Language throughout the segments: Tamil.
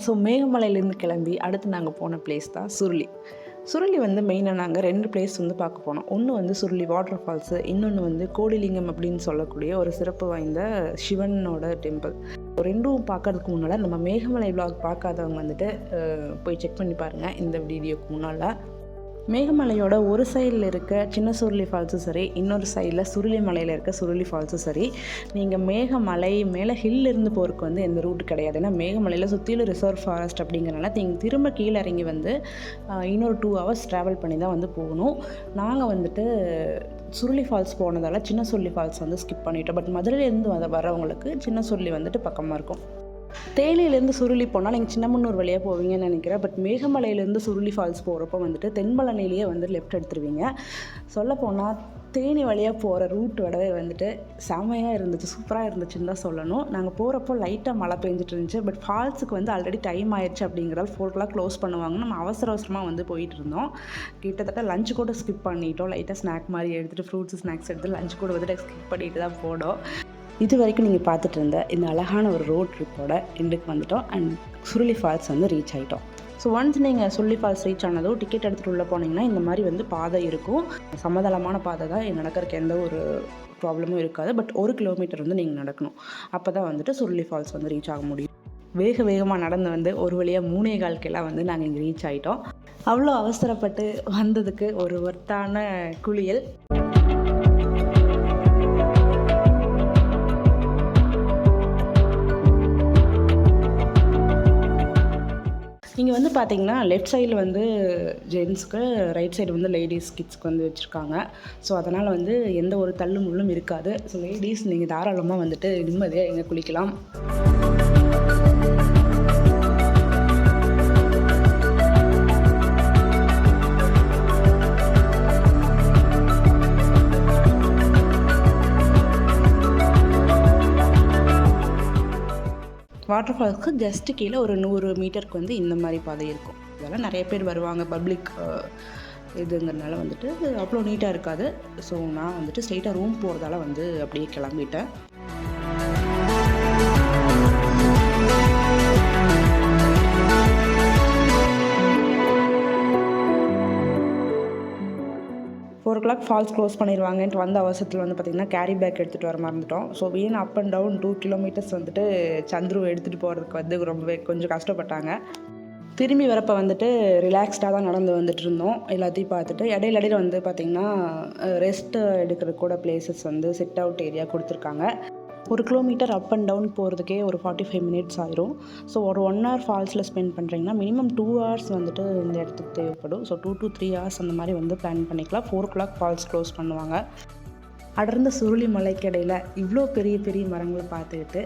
ஸோ மேகமலையிலேருந்து கிளம்பி அடுத்து நாங்கள் போன பிளேஸ் தான் சுருளி. சுருளி வந்து மெயினாக நாங்கள் 2 பிளேஸ் வந்து பார்க்க போனோம். ஒன்று வந்து சுருளி வாட்டர் ஃபால்ஸு, இன்னொன்று வந்து கோடிலிங்கம் அப்படின்னு சொல்லக்கூடிய ஒரு சிறப்பு வாய்ந்த சிவனோட டெம்பிள். ரெண்டும் பார்க்கறதுக்கு முன்னால் நம்ம மேகமலை விலாக் பார்க்காதவங்க வந்துட்டு போய் செக் பண்ணி பாருங்கள். இந்த வீடியோக்கு முன்னால் மேகமலையோட ஒரு சைடில் இருக்க சின்ன சுருளி ஃபால்ஸும் சரி, இன்னொரு சைடில் சுருளி மலையில் இருக்க சுருளி ஃபால்ஸும் சரி, நீங்கள் மேகமலை மேலே ஹில் இருந்து போகிறதுக்கு வந்து எந்த ரூட் கிடையாது. ஏன்னா மேகமலையில் சுற்றிலும் ரிசர்வ் ஃபாரஸ்ட் அப்படிங்கிறனால நீங்கள் திரும்ப கீழே இறங்கி வந்து இன்னொரு 2 hours ட்ராவல் பண்ணி தான் வந்து போகணும். நாங்கள் வந்துட்டு சுருளி ஃபால்ஸ் போனதால் சின்ன சுருளி ஃபால்ஸ் வந்து ஸ்கிப் பண்ணிட்டோம். பட் மதுரையிலேருந்து வரவங்களுக்கு சின்ன சுருளி வந்துட்டு பக்கமாக இருக்கும். தேனியிலேருந்து சுருளி போனால் நீங்கள் சின்னமன்னூர் வழியாக போவீங்கன்னு நினைக்கிறேன். பட் மேகமலையிலேருந்து சுருளி ஃபால்ஸ் போகிறப்போ வந்துட்டு தென்பழனிலேயே வந்து லெஃப்ட் எடுத்துருவீங்க. சொல்லப்போனால் தேனி வழியாக போகிற ரூட் விடவே வந்துட்டு செம்மையாக இருந்துச்சு, சூப்பராக இருந்துச்சுன்னு தான் சொல்லணும். நாங்கள் போகிறப்போ லைட்டாக மழை பெஞ்சிட்டு இருந்துச்சு. பட் ஃபால்ஸுக்கு வந்து ஆல்ரெடி டைம் ஆயிடுச்சு அப்படிங்கிறதால 4 o'clock க்ளோஸ் பண்ணுவாங்க. நம்ம அவசரமாக வந்து போயிட்டு இருந்தோம். கிட்டத்தட்ட லஞ்சு கூட ஸ்கிப் பண்ணிட்டோம். லைட்டாக ஸ்நாக் மாதிரி எடுத்துகிட்டு ஃப்ரூட்ஸ் ஸ்நாக்ஸ் எடுத்து லஞ்சு கூட வந்துட்டு ஸ்கிப் பண்ணிட்டு தான் போனோம். இது வரைக்கும் நீங்கள் பார்த்துட்டு இருந்த இந்த அழகான ஒரு ரோட் ட்ரிப்போட எண்டுக்கு வந்துட்டோம். அண்ட் சுருளி ஃபால்ஸ் வந்து ரீச் ஆகிட்டோம். ஸோ ஒன்ஸ் நீங்கள் சுருளி ஃபால்ஸ் ரீச் ஆனதும் டிக்கெட் எடுத்துகிட்டு உள்ளே போனீங்கன்னா இந்த மாதிரி வந்து பாதை இருக்கும். சமதளமான பாதை தான், நடக்கிறதுக்கு எந்த ஒரு ப்ராப்ளமும் இருக்காது. பட் 1 kilometer வந்து நீங்கள் நடக்கணும். அப்போ தான் வந்துட்டு சுருளி ஃபால்ஸ் வந்து ரீச் ஆக முடியும். வேகமாக நடந்து வந்து ஒரு வழியாக 3:15 வந்து நாங்கள் இங்கே ரீச் ஆகிட்டோம். அவ்வளோ அவசரப்பட்டு வந்ததுக்கு ஒரு ஒர்த்தான குளியல். இங்கே வந்து பார்த்திங்கன்னா லெஃப்ட் சைடில் வந்து ஜென்ஸுக்கு, ரைட் சைடு வந்து லேடிஸ் கிட்ஸ்க்கு வந்து வச்சுருக்காங்க. ஸோ அதனால் வந்து எந்த ஒரு தள்ளு முள்ளும் இருக்காது. ஸோ லேடிஸ் நீங்கள் தாராளமாக வந்துட்டு நிம்மதியாக எங்கே குளிக்கலாம். வாட்டர் ஃபால்ஸ்க்கு ஜஸ்ட்டு கீழே ஒரு 100 மீட்டருக்கு வந்து இந்த மாதிரி பாதை இருக்கும். இதெல்லாம் நிறைய பேர் வருவாங்க, பப்ளிக் இதுங்கிறதுனால வந்துட்டு அவ்வளோ நீட்டாக இருக்காது. ஸோ நான் வந்துட்டு ஸ்ட்ரெயிட்டாக ரூம் போகிறதால வந்து அப்படியே கிளம்பிட்டேன். ஃபால்ஸ் க்ளோஸ் பண்ணிடுவாங்கன்ட்டு வந்த அவசரத்தில் வந்து பார்த்திங்கன்னா கேரி பேக் எடுத்துகிட்டு வர மறந்துட்டோம். ஸோ வீண் அப் அண்ட் டவுன் 2 kilometers வந்துட்டு சந்துரு எடுத்துகிட்டு போகிறதுக்கு வந்து ரொம்பவே கொஞ்சம் கஷ்டப்பட்டாங்க. திரும்பி வரப்போ வந்துட்டு ரிலாக்ஸ்டாக தான் நடந்து வந்துட்டு இருந்தோம். எல்லாத்தையும் பார்த்துட்டு இடையில வந்து பார்த்திங்கன்னா ரெஸ்ட் எடுக்கிறதுக்கு கூட பிளேசஸ் வந்து சிட் அவுட் ஏரியா கொடுத்துருக்காங்க. 1 kilometer அப் அண்ட் டவுன் போகிறதுக்கே ஒரு 45 minutes ஆயிரும். ஸோ ஒரு 1 hour ஃபால்ஸில் ஸ்பெண்ட் பண்ணுறீங்கன்னா மினிமம் 2 hours வந்துட்டு இந்த இடத்துக்கு தேவைப்படும். ஸோ 2 to 3 hours அந்த மாதிரி வந்து பிளான் பண்ணிக்கலாம். 4 o'clock ஃபால்ஸ் க்ளோஸ் பண்ணுவாங்க. அடர்ந்த சுருளி மலைக்கு இடையில் இவ்வளோ பெரிய பெரிய மரங்களை பார்த்துக்கிட்டு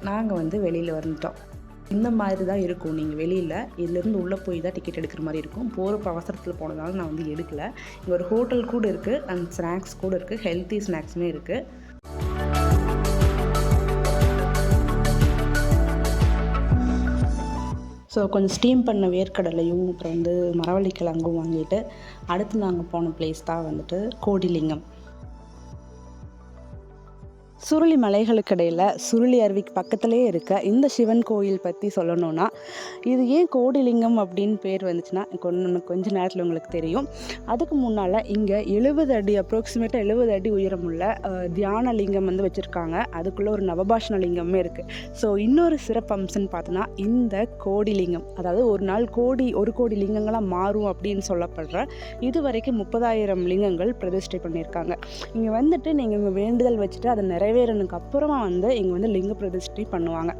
நாங்கள் வந்து வெளியில் வந்துட்டோம். இந்த மாதிரி தான் இருக்கும். நீங்கள் வெளியில் இதுலேருந்து உள்ளே போய் தான் டிக்கெட் எடுக்கிற மாதிரி இருக்கும். போகிற அவசரத்தில் போனதால நான் வந்து எடுக்கலை. இங்கே ஒரு ஹோட்டல் கூட இருக்குது அண்ட் ஸ்நாக்ஸ் கூட இருக்குது, ஹெல்த்தி ஸ்நாக்ஸுமே இருக்குது. ஸோ கொஞ்சம் ஸ்டீம் பண்ண வேர்க்கடலையும் அப்புறம் வந்து மரவள்ளிக்கிழங்கும் வாங்கிட்டு அடுத்து நாங்கள் போன பிளேஸ் தான் வந்துட்டு கோடிலிங்கம். சுருளி மலைகளுக்கு இடையில் சுருளி அருவிக்கு பக்கத்துலேயே இருக்க இந்த சிவன் கோயில் பற்றி சொல்லணுன்னா, இது ஏன் கோடிலிங்கம் அப்படின்னு பேர் வந்துச்சுன்னா கொஞ்ச நேரத்தில் உங்களுக்கு தெரியும். அதுக்கு முன்னால் இங்கே 70 அடி அப்ராக்சிமேட்டாக 70 அடி உயரமுள்ள தியான லிங்கம் வந்து வச்சுருக்காங்க. அதுக்குள்ளே ஒரு நவபாஷண லிங்கமே இருக்குது. ஸோ இன்னொரு சிறப்பம்சம்னு பார்த்தோன்னா இந்த கோடிலிங்கம், அதாவது ஒரு நாள் 1 கோடி லிங்கங்களாக மாறும் அப்படின்னு சொல்லப்படுற இது வரைக்கும் 30,000 லிங்கங்கள் பிரதிஷ்டை பண்ணியிருக்காங்க. இங்கே வந்துட்டு நீங்கள் இங்கே வேண்டுதல் வச்சுட்டு அதை நிறைவேறனுக்கு அப்புறமா வந்து இங்கே வந்து லிங்க பிரதிஷ்டை பண்ணுவாங்க.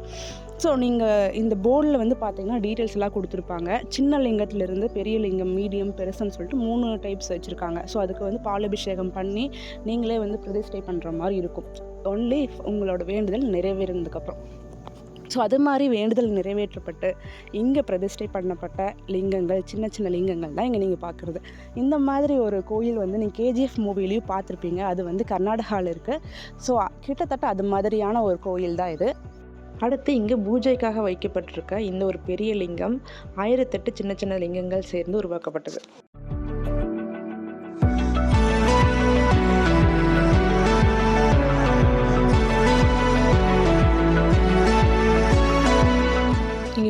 ஸோ நீங்கள் இந்த போர்டில் வந்து பார்த்தீங்கன்னா டீட்டெயில்ஸ் எல்லாம் கொடுத்துருப்பாங்க. சின்ன லிங்கத்திலிருந்து பெரிய லிங்கம், மீடியம், பெருசுன்னு சொல்லிட்டு 3 டைப்ஸ் வச்சுருக்காங்க. ஸோ அதுக்கு வந்து பாலாபிஷேகம் பண்ணி நீங்களே வந்து பிரதிஷ்டை பண்ணுற மாதிரி இருக்கும். ஒன்லி உங்களோட வேண்டுதல் நிறைவேறினதுக்கப்புறம். ஸோ அது மாதிரி வேண்டுதல் நிறைவேற்றப்பட்டு இங்கே பிரதிஷ்டை பண்ணப்பட்ட லிங்கங்கள், சின்ன சின்ன லிங்கங்கள் தான் இங்கே நீங்கள் பார்க்குறது. இந்த மாதிரி ஒரு கோயில் வந்து நீங்கள் KGF மூவிலையும் பார்த்துருப்பீங்க. அது வந்து கர்நாடகாவில் இருக்குது. ஸோ கிட்டத்தட்ட அது மாதிரியான ஒரு கோயில் தான் இது. அடுத்து இங்கே பூஜைக்காக வைக்கப்பட்டிருக்க இந்த ஒரு பெரிய லிங்கம் 1008 சின்ன சின்ன லிங்கங்கள் சேர்ந்து உருவாக்கப்பட்டது.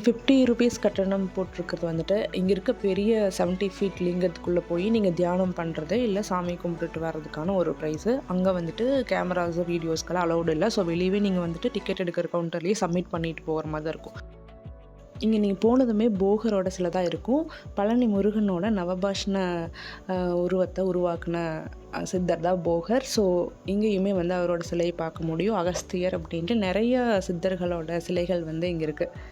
நீங்கள் 50 ருபீஸ் கட்டணம் போட்டிருக்கிறது வந்துட்டு இங்கே இருக்க பெரிய 70 ஃபீட் லிங்கத்துக்குள்ளே போய் நீங்கள் தியானம் பண்ணுறது இல்லை சாமி கும்பிட்டுட்டு வர்றதுக்கான ஒரு ப்ரைஸு. அங்கே வந்துட்டு கேமராஸு வீடியோஸ்க்கெல்லாம் அலௌடு இல்லை. ஸோ வெளியவே நீங்கள் வந்துட்டு டிக்கெட் எடுக்கிற கவுண்டர்லேயே சப்மிட் பண்ணிட்டு போகிற மாதிரி தான் இருக்கும். இங்கே நீங்கள் போனதுமே போகரோட சிலை தான் இருக்கும். பழனி முருகனோட நவபாஷ்ண உருவத்தை உருவாக்குன சித்தர் தான் போகர். ஸோ இங்கேயுமே வந்து அவரோட சிலையை பார்க்க முடியும். அகஸ்தியர் அப்படின்ட்டு நிறைய சித்தர்களோட சிலைகள் வந்து இங்கே இருக்குது.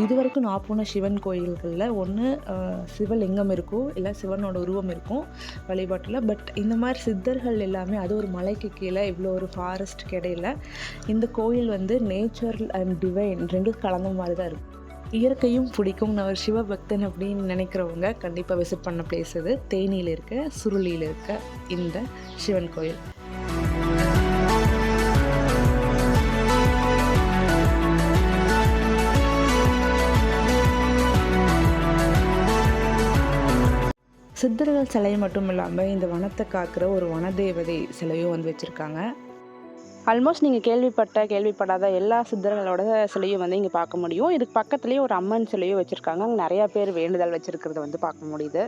இது வரைக்கும் நான் போன சிவன் கோயில்களில் ஒன்று சிவலிங்கம் இருக்கும், இல்லை சிவனோட உருவம் இருக்கும் வழிபாட்டில். பட் இந்த மாதிரி சித்தர்கள் எல்லாமே அது ஒரு மலைக்கு கீழே இவ்வளோ ஒரு ஃபாரஸ்ட்டுக்கு இடையில இந்த கோயில் வந்து நேச்சர் அண்ட் டிவைன் ரெண்டும் கலந்த மாதிரி தான் இருக்கும். இயற்கையும் பிடிக்கும். நான் ஒரு சிவபக்தன் அப்படின்னு நினைக்கிறவங்க கண்டிப்பாக விசிட் பண்ண பிளேஸ் இது. தேனியில் இருக்க சுருளியில் இருக்க இந்த சிவன் கோயில். சித்தர்கள் சிலை மட்டும் இல்லாமல் இந்த வனத்தை காக்கிற ஒரு வனதேவதை சிலையும் வந்து வச்சுருக்காங்க. ஆல்மோஸ்ட் நீங்கள் கேள்விப்படாத எல்லா சித்தர்களோட சிலையும் வந்து இங்கே பார்க்க முடியும். இதுக்கு பக்கத்துலேயே ஒரு அம்மன் சிலையும் வச்சுருக்காங்க. அங்கே நிறையா பேர் வேண்டுதல் வச்சுருக்கிறத வந்து பார்க்க முடியுது.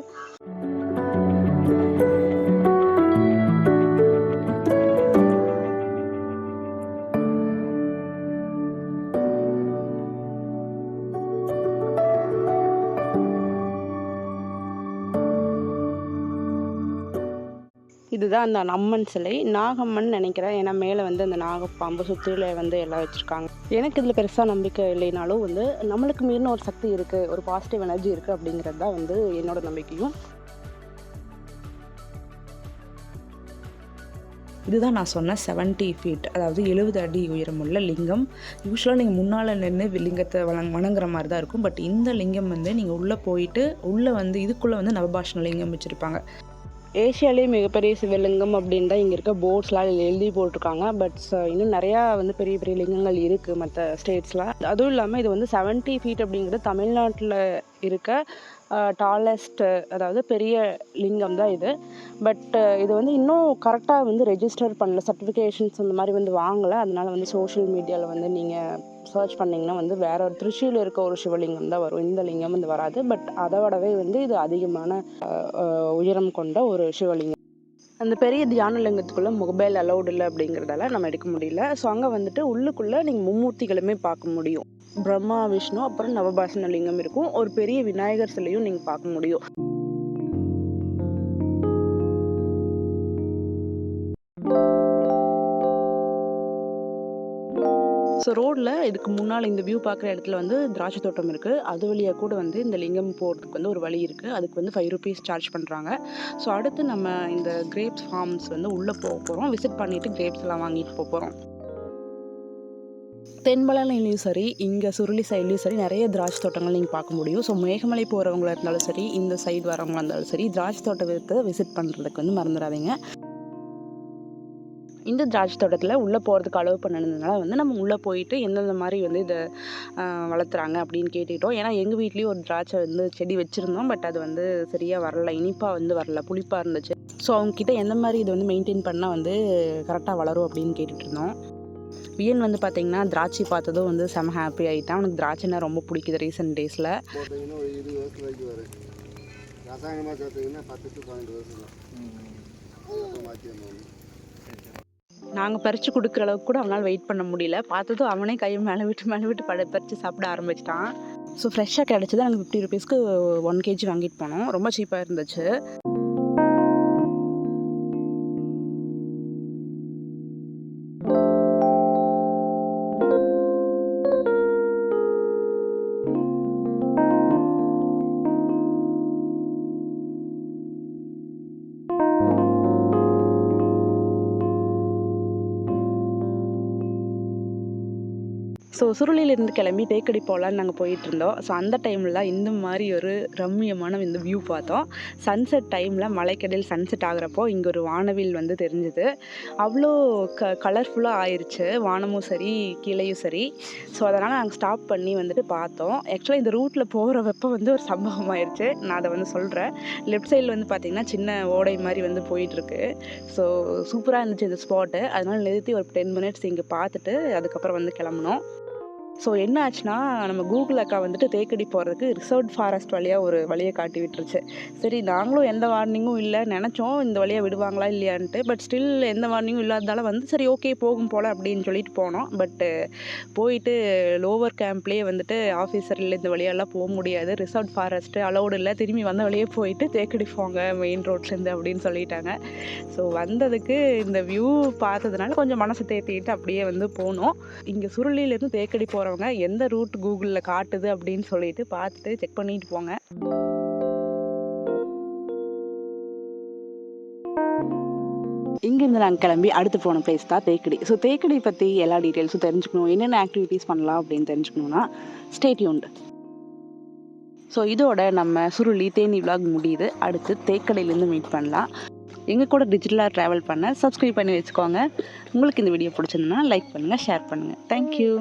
இதுதான் அந்த அம்மன் சிலை. நாகம்மன் நினைக்கிறேன். ஏன்னா மேலே வந்து அந்த நாகப்பாம்பு சுற்றில வந்து எல்லாம் வச்சுருக்காங்க. எனக்கு இதில் பெருசாக நம்பிக்கை இல்லைனாலும் வந்து நம்மளுக்கு மீறின ஒரு சக்தி இருக்குது, ஒரு பாசிட்டிவ் எனர்ஜி இருக்குது அப்படிங்கிறது தான் வந்து என்னோட நம்பிக்கையும். இதுதான் நான் சொன்ன 70 ஃபீட், அதாவது 70 அடி உயரமுள்ள லிங்கம். யூஸ்வலாக நீங்கள் முன்னால் நின்று லிங்கத்தை வணங்குற மாதிரி தான் இருக்கும். பட் இந்த லிங்கம் வந்து நீங்கள் உள்ளே போயிட்டு உள்ளே வந்து இதுக்குள்ளே வந்து நவபாஷ்ண லிங்கம் வச்சுருப்பாங்க. ஏஷியாலேயே மிகப்பெரிய சிவலிங்கம் அப்படின்னு தான் இங்கே இருக்க போர்ட்ஸ்லாம் எழுதி போட்டிருக்காங்க. பட் இன்னும் நிறையா வந்து பெரிய பெரிய லிங்கங்கள் இருக்குது மற்ற ஸ்டேட்ஸில். அதுவும் இல்லாமல் இது வந்து 70 ஃபீட் அப்படிங்கிறது தமிழ்நாட்டில் இருக்க டாலஸ்ட், அதாவது பெரிய லிங்கம் தான் இது. பட் இது வந்து இன்னும் கரெக்டாக வந்து ரெஜிஸ்டர் பண்ணல, சர்டிஃபிகேஷன்ஸ் அந்த மாதிரி வந்து வாங்கலை. அதனால வந்து சோஷியல் மீடியாவில் வந்து நீங்கள் சர்ச் பண்ணிங்கன்னா வந்து வேற ஒரு திருச்சியில் இருக்க ஒரு சிவலிங்கம் தான் வரும். இந்த லிங்கம் வந்து வராது. பட் அதோடவே வந்து இது அதிகமான உயரம் கொண்ட ஒரு சிவலிங்கம். அந்த பெரிய தியான லிங்கத்துக்குள்ளே மொபைல் அலௌட் இல்லை அப்படிங்கிறதால நம்ம எடுக்க முடியல. ஸோ அங்கே வந்துட்டு உள்ளுக்குள்ளே நீங்கள் மும்மூர்த்திகளுமே பார்க்க முடியும். பிரம்மா, விஷ்ணு, அப்புறம் நவபாஷண லிங்கம் இருக்கும். ஒரு பெரிய விநாயகர் சிலையும் நீங்கள் பார்க்க முடியும். ஸோ ரோடில் இதுக்கு முன்னால் இந்த வியூ பார்க்குற இடத்துல வந்து திராட்சை தோட்டம் இருக்குது. அது வழியாக கூட வந்து இந்த லிங்கம் போகிறதுக்கு வந்து ஒரு வழி இருக்குது. அதுக்கு வந்து 5 ருபீஸ் சார்ஜ் பண்ணுறாங்க. ஸோ அடுத்து நம்ம இந்த கிரேப்ஸ் ஃபார்ம்ஸ் வந்து உள்ளே போக போகிறோம். விசிட் பண்ணிவிட்டு கிரேப்ஸ் எல்லாம் வாங்கிட்டு போக போகிறோம். தென்பழனிலையும் சரி, இங்கே சுருளி சைட்லேயும் சரி நிறைய திராட்சை தோட்டங்கள் நீங்கள் பார்க்க முடியும். ஸோ மேகமலை போகிறவங்களா இருந்தாலும் சரி, இந்த சைடு வரவங்களா இருந்தாலும் சரி, திராட்சை தோட்டத்தை விசிட் பண்ணுறதுக்கு வந்து மறந்துடாதீங்க. இந்த திராட்சை தோட்டத்தில் உள்ளே போகிறதுக்கு அலோவ் பண்ணதுனால வந்து நம்ம உள்ளே போயிட்டு எந்தெந்த மாதிரி வந்து இதை வளர்த்துறாங்க அப்படின்னு கேட்டுக்கிட்டோம். ஏன்னா எங்கள் வீட்லேயும் ஒரு திராட்சை வந்து செடி வச்சுருந்தோம். பட் அது வந்து சரியாக வரல, இனிப்பாக வந்து வரல, புளிப்பாக இருந்துச்சு. ஸோ அவங்கக்கிட்ட எந்த மாதிரி இதை வந்து மெயின்டைன் பண்ணால் வந்து கரெக்டாக வளரும் அப்படின்னு கேட்டுட்டு இருந்தோம். வியன் வந்து பார்த்தீங்கன்னா திராட்சை பார்த்ததும் வந்து செம ஹாப்பி ஆகிட்டான். அவனுக்கு திராட்சைனா ரொம்ப பிடிக்குது ரீசெண்ட் டேஸில். நாங்கள் பறித்து கொடுக்குற அளவுக்கு கூட அவனால் வெயிட் பண்ண முடியல. பார்த்ததும் அவனே கையை மேலே விட்டு பறித்து சாப்பிட ஆரம்பிச்சிட்டான். ஸோ ஃப்ரெஷ்ஷாக கிடச்சிது. நாங்கள் 50 ருபீஸ்க்கு 1 kg வாங்கிட்டு போனோம். ரொம்ப சீப்பாக இருந்துச்சு. ஸோ சுருளியிலேருந்து கிளம்பி தேக்கடி போகலான்னு நாங்கள் போயிட்டுருந்தோம். ஸோ அந்த டைமில் இந்த மாதிரி ஒரு ரம்மியமான இந்த வியூ பார்த்தோம். சன்செட் டைமில் மலைக்கடியில் சன்செட் ஆகிறப்போ இங்கே ஒரு வானவில் வந்து தெரிஞ்சுது. அவ்வளோ கலர்ஃபுல்லாக ஆயிடுச்சு, வானமும் சரி கீழேயும் சரி. ஸோ அதனால் நாங்கள் ஸ்டாப் பண்ணி வந்துட்டு பார்த்தோம். ஆக்சுவலாக இந்த ரூட்டில் போகிறப்போ வந்து ஒரு சம்பவம் ஆயிடுச்சு, நான் அதை வந்து சொல்கிறேன். லெஃப்ட் சைடில் வந்து பார்த்திங்கன்னா சின்ன ஓடை மாதிரி வந்து போயிட்டுருக்கு. ஸோ சூப்பராக இருந்துச்சு இந்த ஸ்பாட்டு. அதனால் நிறுத்தி ஒரு 10 மினிட்ஸ் இங்கே பார்த்துட்டு அதுக்கப்புறம் வந்து கிளம்புனோம். ஸோ என்ன ஆச்சுன்னா, நம்ம கூகுள் அக்கா வந்துட்டு தேக்கடி போகிறதுக்கு ரிசர்வ்ட் ஃபாரஸ்ட் வழியாக ஒரு வழியை காட்டி விட்டுருச்சு. சரி, நாங்களும் எந்த வார்னிங்கும் இல்லை நினச்சோம் இந்த வழியாக விடுவாங்களா இல்லையான்ட்டு. பட் ஸ்டில் எந்த வார்னிங்கும் இல்லாததால் வந்து சரி ஓகே போகும் போல் அப்படின்னு சொல்லிட்டு போனோம். பட்டு போயிட்டு லோவர் கேம்ப்லேயே வந்துட்டு ஆஃபீஸரில் இந்த வழியெல்லாம் போக முடியாது, ரிசர்வ்ட் ஃபாரஸ்ட்டு அலௌடு இல்லை, திரும்பி வந்த வழியே போயிட்டு தேக்கடி போங்க மெயின் ரோட்லேருந்து அப்படின்னு சொல்லிட்டாங்க. ஸோ வந்ததுக்கு இந்த வியூ பார்த்ததுனால கொஞ்சம் மனசை தேத்திக்கிட்டு அப்படியே வந்து போனோம். இங்கே சுருளியிலேருந்து தேக்கடி போகிறவங்க எந்த ரூட் கூகுளில் காட்டுது அப்படின்னு சொல்லிட்டு பார்த்துட்டு செக் பண்ணிட்டு போங்க. இங்கேருந்து நாங்கள் கிளம்பி அடுத்து போன பிளேஸ் தான் தேக்கடி. ஸோ தேக்கடி பற்றி எல்லா டீட்டெயில்ஸும் தெரிஞ்சுக்கணும், என்னென்ன ஆக்டிவிட்டீஸ் பண்ணலாம் அப்படின்னு தெரிஞ்சுக்கணுன்னா ஸ்டே டியூன்ட். ஸோ இதோட நம்ம சுருளி தேனி விலாக் முடியுது. அடுத்து தேக்கடியிலேருந்து மீட் பண்ணலாம். எங்கள் கூட டிஜிட்டலாக ட்ராவல் பண்ண சப்ஸ்கிரைப் பண்ணி வச்சுக்கோங்க. உங்களுக்கு இந்த வீடியோ பிடிச்சிருந்தனா லைக் பண்ணுங்கள், ஷேர் பண்ணுங்கள். தேங்க்யூ.